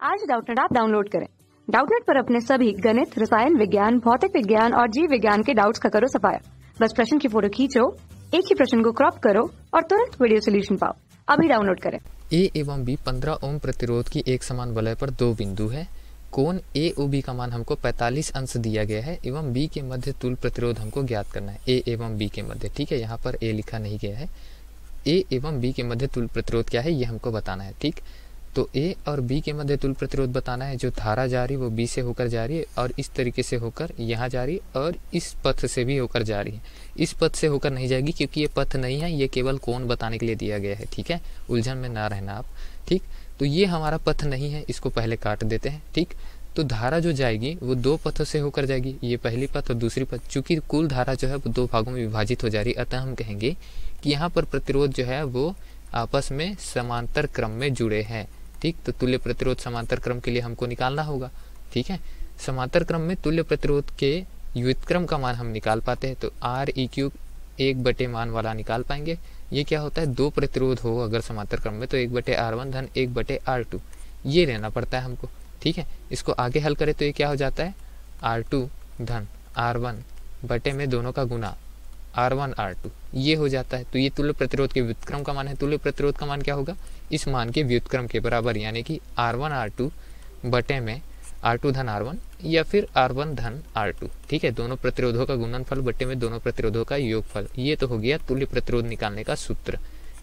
आज Doubtnut app download करें। Doubtnut पर अपने सभी गणित, रसायन विज्ञान, भौतिक विज्ञान और जीव विज्ञान के डाउट्स का करो सफाया। बस प्रश्न की फोटो खींचो, एक ही प्रश्न को क्रॉप करो और तुरंत वीडियो सोल्यूशन पाओ। अभी डाउनलोड करें। ए एवं बी 15 ओम प्रतिरोध की एक समान वलय पर दो बिंदु है। कोण ए ओ बी का मान हमको 45 अंश दिया गया है एवं बी के मध्य तुल्य प्रतिरोध हमको ज्ञात करना है। ए एवं बी के मध्य, ठीक है, यहाँ पर ए लिखा नहीं गया है। ए एवं बी के मध्य तुल्य प्रतिरोध क्या है ये हमको बताना है, ठीक। तो ए और बी के मध्य तुल्य प्रतिरोध बताना है। जो धारा जा रही है वो बी से होकर जा रही है और इस तरीके से होकर यहाँ जा रही है और इस पथ से भी होकर जा रही है। इस पथ से होकर नहीं जाएगी क्योंकि ये पथ नहीं है, ये केवल कोण बताने के लिए दिया गया है, ठीक है, उलझन में ना रहना आप, ठीक। तो ये हमारा पथ नहीं है, इसको पहले काट देते हैं, ठीक। तो धारा जो जाएगी वो दो पथों से होकर जाएगी, ये पहली पथ और दूसरी पथ। चूंकि कुल धारा जो है वो दो भागों में विभाजित हो जा रही है, अतः हम कहेंगे कि यहाँ पर प्रतिरोध जो है वो आपस में समांतर क्रम में जुड़े हैं, ठीक। तो तुल्य प्रतिरोध समांतर क्रम के लिए हमको निकालना होगा, ठीक है। समांतर क्रम में तुल्य प्रतिरोध के व्युत्क्रम का मान हम निकाल पाते हैं। तो आर ई क्यूब 1/, मान वाला निकाल पाएंगे। ये क्या होता है, दो प्रतिरोध हो अगर समांतर क्रम में तो 1/R1 धन 1/R2 ये लेना पड़ता है हमको, ठीक है। इसको आगे हल करें तो ये क्या हो जाता है, R2 धन R1 बटे में दोनों का गुना R1 R2 ये हो जाता है। तो ये तुल्य प्रतिरोध के व्युत्क्रम का मान है। तुल्य प्रतिरोध का मान क्या होगा, इस मान के व्युत्क्रम के बराबर, यानी कि R1 R2 बटे में R2 धन R1 या फिर R1 धन R2, ठीक है। दोनों प्रतिरोधों का गुणनफल बटे में दोनों प्रतिरोधों का योगफल। ये तो हो गया तुल्य प्रतिरोध निकालने का सूत्र,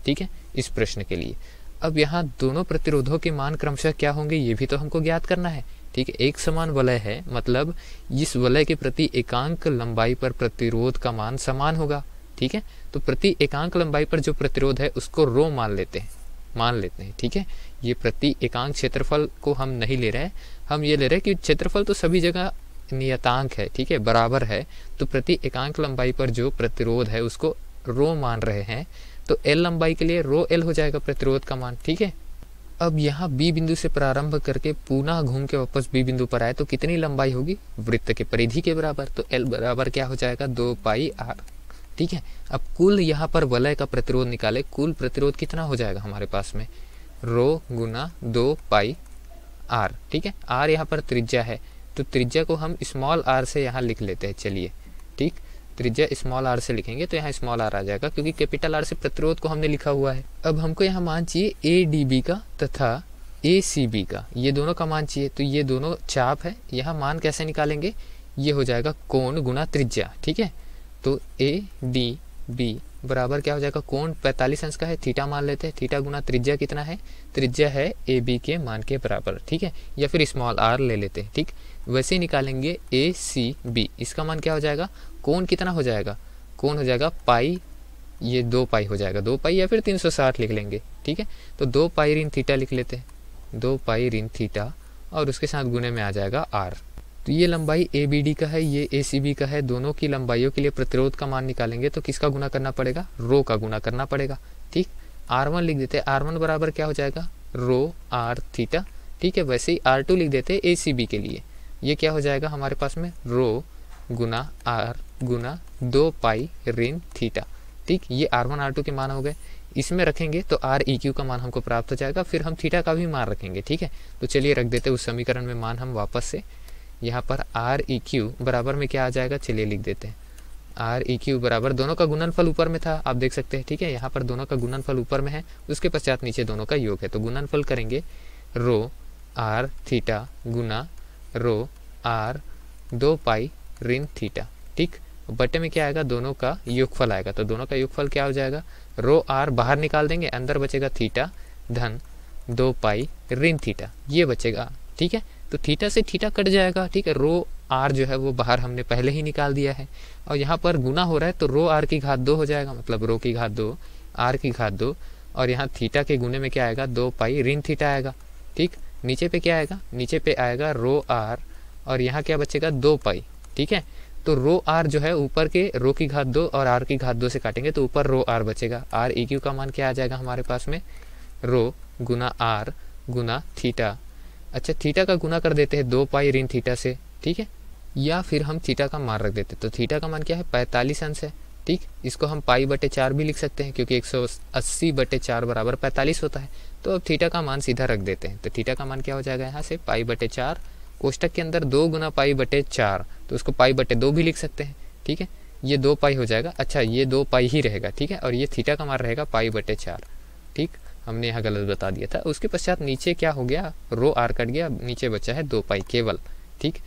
ठीक है, इस प्रश्न के लिए। अब यहाँ दोनों प्रतिरोधों के मान क्रमशः क्या होंगे ये भी तो हमको ज्ञात करना है, ठीक है। एक समान वलय है, मतलब इस वलय के प्रति एकांक लंबाई पर प्रतिरोध का मान समान होगा, ठीक है। तो प्रति एकांक लंबाई पर जो प्रतिरोध है उसको रो मान लेते हैं, ठीक है। ये प्रति एकांक क्षेत्रफल को हम नहीं ले रहे हैं, हम ये ले रहे हैं कि क्षेत्रफल तो सभी जगह नियतांक है, ठीक है, बराबर है। तो प्रति एकांक लंबाई पर जो प्रतिरोध है उसको रो मान रहे हैं। तो एल लंबाई के लिए रो एल हो जाएगा प्रतिरोध का मान, ठीक है। अब यहाँ बी बिंदु से प्रारंभ करके पुनः घूम के वापस बी बिंदु पर आए तो कितनी लंबाई होगी, वृत्त के परिधि के बराबर। तो एल बराबर क्या हो जाएगा, 2πr, ठीक है। अब कुल यहाँ पर वलय का प्रतिरोध निकाले, कुल प्रतिरोध कितना हो जाएगा हमारे पास में, रो गुना 2πr, ठीक है। आर यहाँ पर त्रिज्या है तो त्रिज्या को हम स्मॉल आर से यहाँ लिख लेते हैं, चलिए, ठीक। त्रिज्या स्मॉल आर से लिखेंगे तो यहाँ स्मॉल आर आ जाएगा क्योंकि कैपिटल आर से प्रतिरोध को हमने लिखा हुआ है। अब हमको यहाँ मान चाहिए ए डी बी का तथा ए सी बी का, ये दोनों का मान चाहिए। तो ये दोनों चाप है, यहाँ मान कैसे निकालेंगे, ये हो जाएगा कोण गुना त्रिज्या, ठीक है। तो ए डी बी बराबर क्या हो जाएगा, कोण 45 अंश का है, थीटा मान लेते हैं, थीटा गुना त्रिज्या कितना है, त्रिज्या है ए बी के मान के बराबर, ठीक है, या फिर स्मॉल आर ले लेते हैं, ठीक। वैसे ही निकालेंगे ए सी बी, इसका मान क्या हो जाएगा, कोण कितना हो जाएगा, कोण हो जाएगा पाई, ये 2π हो जाएगा, 2π या फिर 360 लिख लेंगे, ठीक है। तो 2π ऋण थीटा लिख लेते हैं, 2π ऋण थीटा और उसके साथ गुणे में आ जाएगा r। तो ये लंबाई ए बी डी का है, ये ए सी बी का है। दोनों की लंबाइयों के लिए प्रतिरोध का मान निकालेंगे तो किसका गुना करना पड़ेगा, रो का गुना करना पड़ेगा, ठीक। R1 लिख देते हैं, R1 बराबर क्या हो जाएगा, रो r थीटा, ठीक है। वैसे ही R2 लिख देते हैं ए सी बी के लिए, ये क्या हो जाएगा हमारे पास में, रो गुना r गुना 2π ऋण थीटा, ठीक। ये R1 R2 के मान हो गए, इसमें रखेंगे तो आर ई क्यू का मान हमको प्राप्त हो जाएगा। फिर हम थीटा का भी मान रखेंगे, ठीक है। तो चलिए रख देते हैं उस समीकरण में मान हम वापस से, यहाँ पर आर ई क्यू बराबर में क्या आ जाएगा, चलिए लिख देते हैं, आर ई क्यू बराबर दोनों का गुणनफल ऊपर में था, आप देख सकते हैं, ठीक है। यहाँ पर दोनों का गुणनफल ऊपर में है, उसके पश्चात नीचे दोनों का योग है। तो गुणनफल करेंगे रो आर थीटा गुना रो आर 2π ऋण थीटा, ठीक। बटे में क्या आएगा, दोनों का योगफल आएगा। तो दोनों का योगफल क्या हो जाएगा, रो आर बाहर निकाल देंगे, अंदर बचेगा थीटा धन 2π ऋण थीटा, ये बचेगा, ठीक है। तो थीटा से थीटा कट जाएगा, ठीक है। रो आर जो है वो बाहर हमने पहले ही निकाल दिया है और यहाँ पर गुना हो रहा है तो रो आर की घात 2 हो जाएगा, मतलब रो की घात 2 आर की घात 2 और यहाँ थीटा के गुने में क्या आएगा, 2π ऋण थीटा आएगा, ठीक। नीचे पे क्या आएगा, नीचे पे आएगा रो आर और यहाँ क्या बचेगा 2π, ठीक है। तो रो आर जो है ऊपर के रो की घात 2 और आर की घात 2 से काटेंगे तो ऊपर रो आर बचेगा। आर ई क्यू का मान क्या आ जाएगा हमारे पास में, रो गुना आर गुना थीटा, अच्छा थीटा का गुना कर देते हैं 2π ऋण थीटा से, ठीक है। या फिर हम थीटा का मान रख देते, तो थीटा का मान क्या है, 45 अंश है, ठीक, इसको हम पाई बटे 4 भी लिख सकते हैं क्योंकि 180 बटे 4 बराबर 45 होता है। तो अब थीटा का मान सीधा रख देते हैं। तो थीटा का मान क्या हो जाएगा यहाँ से पाई बटे 4, कोष्टक के अंदर 2 गुना पाई बटे 4, तो उसको पाई बटे 2 भी लिख सकते हैं। ठीक है, ये 2 पाई हो जाएगा। अच्छा, ये 2 पाई ही रहेगा। ठीक है, और ये थीटा का मान रहेगा पाई बटे 4। ठीक, हमने यहाँ गलत बता दिया था। उसके पश्चात नीचे क्या हो गया, रो आर कट गया, नीचे बचा है 2 पाई केवल। ठीक,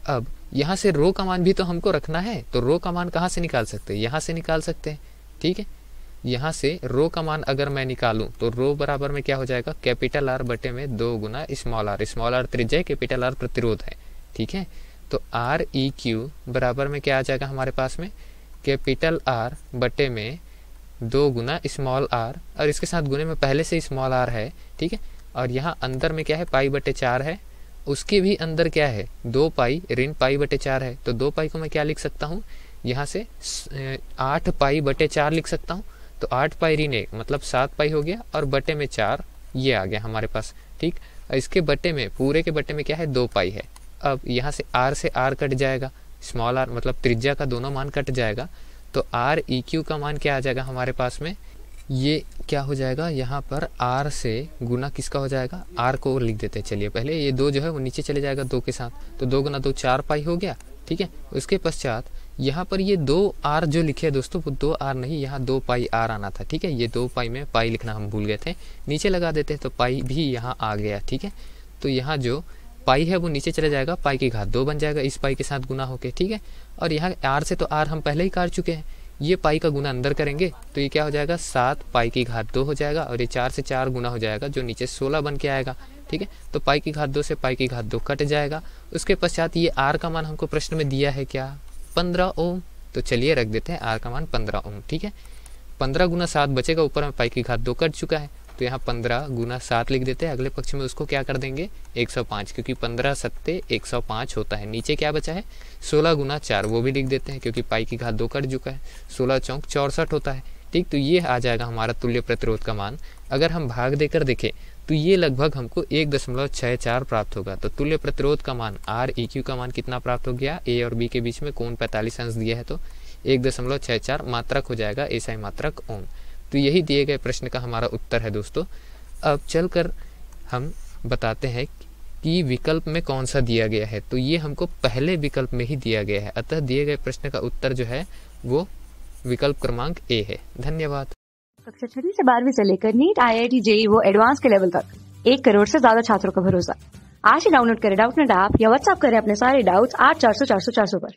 अब यहाँ से रो का मान भी तो हमको रखना है, तो रो का मान कहाँ से निकाल सकते हैं, यहाँ से निकाल सकते हैं। ठीक है, यहाँ से रो का मान अगर मैं निकालूं तो रो बराबर में क्या हो जाएगा, कैपिटल आर बटे में 2 गुना स्मॉल आर। स्मॉल आर त्रिज्या, कैपिटल आर प्रतिरोध है। ठीक है, तो आर ई क्यू बराबर में क्या आ जाएगा हमारे पास में, कैपिटल आर बटे में 2 गुना स्मॉल आर, और इसके साथ गुने में पहले से स्मॉल आर है। ठीक है, और यहाँ अंदर में क्या है, पाई बटे 4 है, उसके भी अंदर क्या है 2 पाई ऋण पाई बटे 4 है। तो 2 पाई को मैं क्या लिख सकता हूँ, यहाँ से 8 पाई बटे 4 लिख सकता हूँ। तो 8 पाई ऋण 1 मतलब 7 पाई हो गया, और बटे में 4 ये आ गया हमारे पास। ठीक, इसके बटे में, पूरे के बटे में क्या है 2 पाई है। अब यहाँ से आर कट जाएगा, स्मॉल आर मतलब त्रिज्या का दोनों मान कट जाएगा। तो आर ई क्यू का मान क्या आ जाएगा हमारे पास में, ये क्या हो जाएगा, यहाँ पर आर से गुना किसका हो जाएगा, आर को लिख देते हैं। चलिए पहले ये 2 जो है वो नीचे चले जाएगा 2 के साथ, तो 2 गुना 2 4 पाई हो गया। ठीक है, उसके पश्चात यहाँ पर ये 2 आर जो लिखे है दोस्तों, वो 2 आर नहीं, यहाँ 2 पाई आर आना था। ठीक है, ये 2 पाई में पाई लिखना हम भूल गए थे, नीचे लगा देते हैं तो पाई भी यहाँ आ गया। ठीक है, तो यहाँ जो पाई है वो नीचे चले जाएगा, पाई की घात 2 बन जाएगा इस पाई के साथ गुना होके। ठीक है, और यहाँ आर से तो आर हम पहले ही काट चुके हैं, ये पाई का गुना अंदर करेंगे तो ये क्या हो जाएगा 7 पाई की घात 2 हो जाएगा, और ये 4 से 4 गुना हो जाएगा जो नीचे 16 बन के आएगा। ठीक है, तो पाई की घात 2 से पाई की घात 2 कट जाएगा। उसके पश्चात ये आर का मान हमको प्रश्न में दिया है क्या, 15 ओम। तो चलिए रख देते हैं आर का मान 15 ओम। ठीक है, 15 गुना 7 बचेगा, ऊपर में पाई की घात 2 कट चुका है, तो यहाँ 15 गुना 7 लिख देते हैं। अगले पक्ष में उसको क्या कर देंगे 105, क्योंकि 15 सत्ते 105 होता है। नीचे क्या बचा है 16 गुना 4, वो भी लिख देते हैं क्योंकि पाई की घात 2 कट चुका है, 16 चौक 64 होता है। ठीक, तो ये आ जाएगा हमारा तुल्य प्रतिरोध का मान। अगर हम भाग देकर देखें तो ये लगभग हमको 1.64 प्राप्त होगा। तो तुल्य प्रतिरोध का मान आर ई क्यू का मान कितना प्राप्त हो गया, ए और बी के बीच में कोण 45 अंश दिया है तो 1.64 मात्रक हो जाएगा, ऐसा ही मात्रक ओम। तो यही दिए गए प्रश्न का हमारा उत्तर है दोस्तों। अब चलकर हम बताते हैं कि विकल्प में कौन सा दिया गया है। तो ये हमको पहले विकल्प में ही दिया गया है, अतः दिए गए प्रश्न का उत्तर जो है वो विकल्प क्रमांक ए है। धन्यवाद। कक्षा 6वीं से 12वीं से लेकर नीट, IIT, JEE वो एडवांस के लेवल तक 1 करोड़ से ज्यादा छात्रों का भरोसा। आज ही डाउनलोड करें डाउटनेट ऐप या व्हाट्सएप करें अपने सारे डाउट्स 8400 400 400 पर।